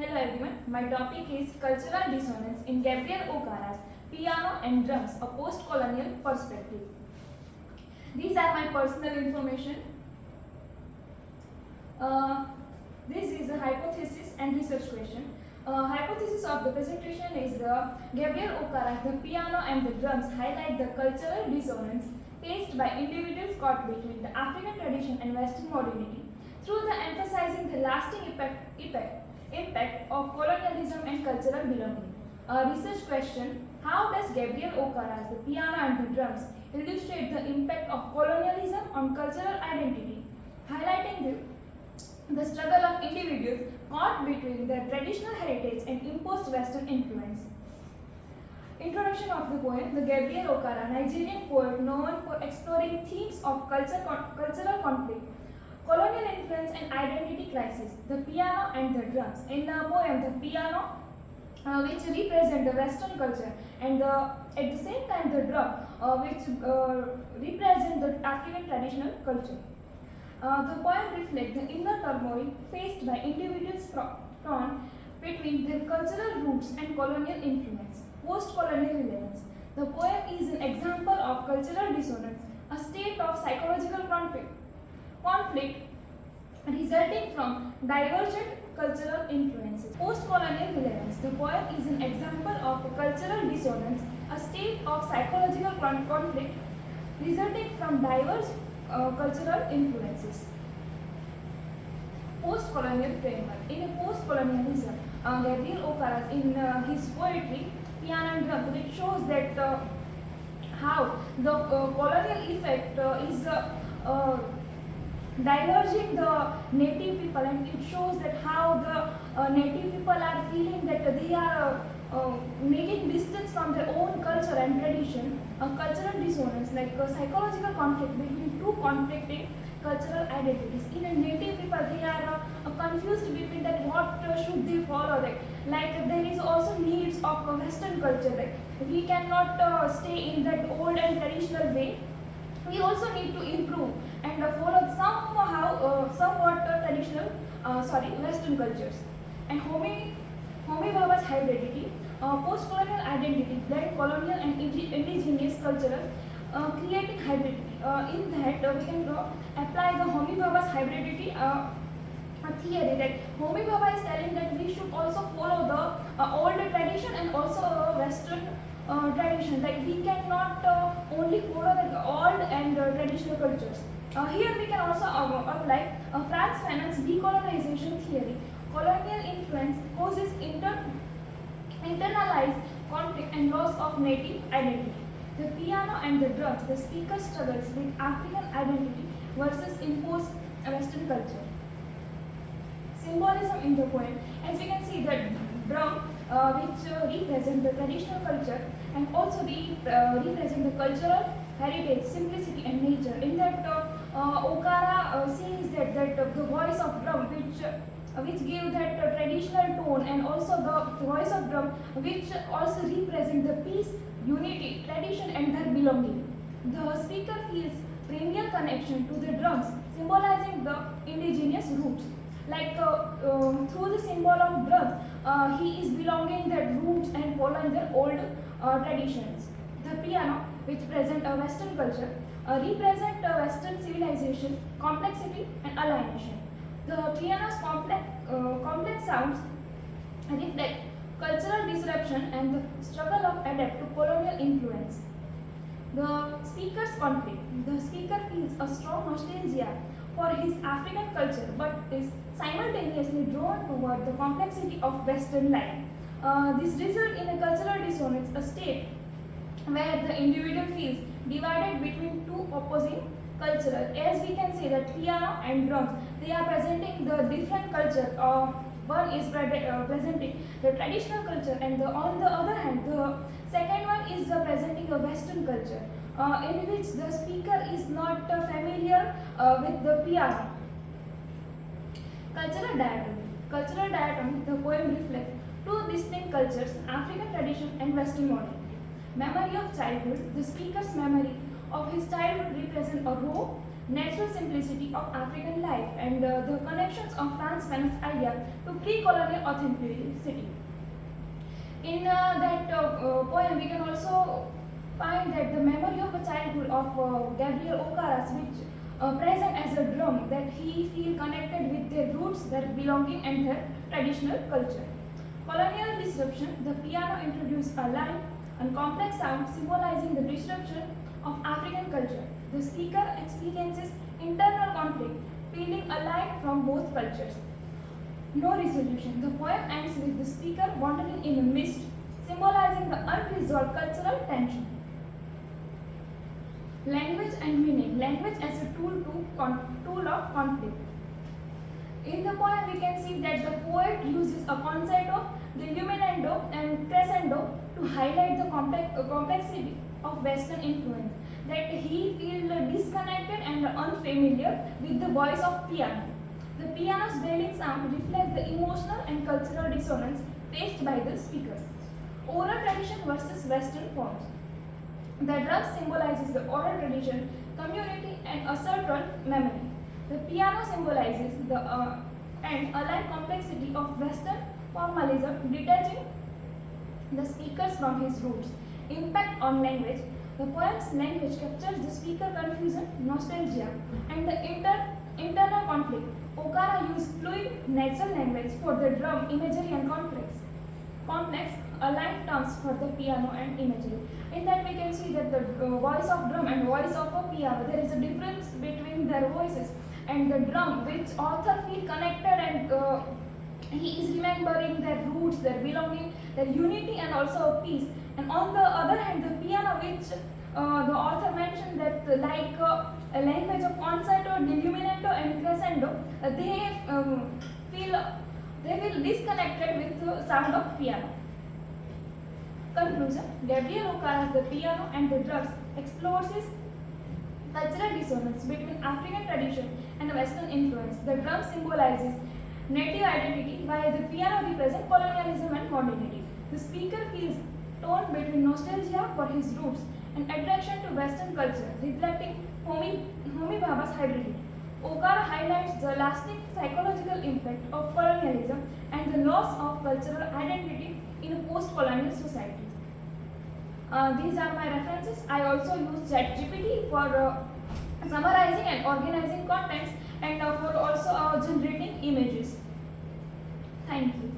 Hello everyone, my topic is Cultural Dissonance in Gabriel Okara's Piano and Drums, a Post-Colonial Perspective. These are my personal information. This is a hypothesis and research question. Hypothesis of the presentation is Gabriel Okara's The Piano and the Drums highlight the cultural dissonance faced by individuals caught between the African tradition and Western modernity through the emphasizing the lasting impact of colonialism and cultural belonging. Research question: how does Gabriel Okara's The Piano and the Drums illustrate the impact of colonialism on cultural identity, highlighting the struggle of individuals caught between their traditional heritage and imposed Western influence? Introduction of the poem. The Gabriel Okara, Nigerian poet known for exploring themes of cultural conflict, colonial influence and identity crisis. The piano and the drums. In the poem, the piano, which represent the Western culture, and at the same time the drum, which represent the African traditional culture. The poem reflects the inner turmoil faced by individuals torn between their cultural roots and colonial influence. Post-colonial relevance. The poem is an example of cultural dissonance, a state of psychological conflict resulting from divergent cultural influences. Post-colonial relevance. The poem is an example of cultural dissonance, a state of psychological conflict resulting from diverse cultural influences. Post-colonial framework. In a post-colonialism, Gabriel Okara, in his poetry, Piano and Drums, it shows that how the colonial effect is diverging the native people, and it shows that how the native people are feeling that they are making distance from their own culture and tradition. A cultural dissonance, like a psychological conflict between two conflicting cultural identities. In a native people, they are confused between that what should they follow. Like there is also needs of a Western culture. Like we cannot stay in that old and traditional way. We also need to improve and follow somewhat traditional, Western cultures. And Homi-Bhabha's hybridity, post-colonial identity, blend colonial and indigenous cultures, creating hybridity. In that, we can apply the Homi-Bhabha's hybridity theory. That Homi-Bhabha is telling that we should also follow the old tradition and also Western tradition. Like we cannot only follow the old and traditional cultures. Here we can also apply Franz Fanon's decolonization theory. Colonial influence causes internalized conflict and loss of native identity. The piano and the drums, the speaker struggles with African identity versus imposed Western culture. Symbolism in the poem. As we can see, the drum, which represent the traditional culture and also represent the cultural heritage, simplicity and nature. In that, Okara says that the voice of drum, which gave that traditional tone, and also the voice of drum, which also represent the peace, unity, tradition and their belonging. The speaker feels perennial connection to the drums, symbolizing the indigenous roots. Like through the symbol of drum, he is belonging their roots and following their old traditions. The piano, which present a Western culture, represent Western civilization, complexity and alienation. The piano's complex sounds reflect cultural disruption and the struggle of adapt to colonial influence. The speaker's conflict. The speaker feels a strong nostalgia for his African culture, but is simultaneously drawn toward the complexity of Western life. This results in a cultural dissonance, a state where the individual feels divided between two opposing cultures. As we can say that piano and drums, they are presenting the different culture. One is presenting the traditional culture, and on the other hand, the second one is presenting a Western culture, in which the speaker is not familiar with the piano. Cultural dichotomy. Cultural dichotomy, the poem reflects two distinct cultures, African tradition and Western modernity. Memory of childhood. The speaker's memory of his childhood represents a raw, natural simplicity of African life, and the connections of trans-feminist idea to pre-colonial authenticity. In that poem, we can also find that the memory of a childhood of Gabriel Okara, which present as a drum, that he feel connected with their roots, their belonging, and their traditional culture. Colonial disruption, the piano introduced a line and complex sound symbolizing the disruption of African culture. The speaker experiences internal conflict, feeling aligned from both cultures. No resolution. The poem ends with the speaker wandering in a mist, symbolizing the unresolved cultural tension. Language and meaning. Language as a tool of conflict. In the poem, we can see that the poet uses a concerto, diminuendo, and crescendo to highlight the complexity of Western influence. That he feels disconnected and unfamiliar with the voice of piano. The piano's wailing sound reflects the emotional and cultural dissonance faced by the speaker. Oral tradition versus Western forms. The drum symbolizes the oral tradition, community, and asserted memory. The piano symbolizes the and aligned complexity of Western formalism, detaching the speakers from his roots. Impact on language. The poem's language captures the speaker confusion, nostalgia, and the internal conflict. Okara used fluid, natural language for the drum, imagery, and complex aligned terms for the piano and imagery. In that, we can see that the voice of drum and voice of a piano, there is a difference between their voices. And the drum, which author feel connected, and he is remembering their roots, their belonging, their unity, and also peace. And on the other hand, the piano, which the author mentioned that like a language of concerto, diminuendo, and crescendo, they feel disconnected with the sound of piano. Conclusion. Gabriel Okara's The Piano and the Drums explores his cultural dissonance between African tradition and Western influence. The drum symbolizes native identity, while the piano represents colonialism and modernity. The speaker feels torn between nostalgia for his roots and attraction to Western culture, reflecting Homi Bhabha's hybridity. Okara highlights the lasting psychological impact of colonialism and the loss of cultural identity in post-colonial societies. These are my references. I also use ChatGPT for summarizing and organizing contents, and for also generating images. Thank you.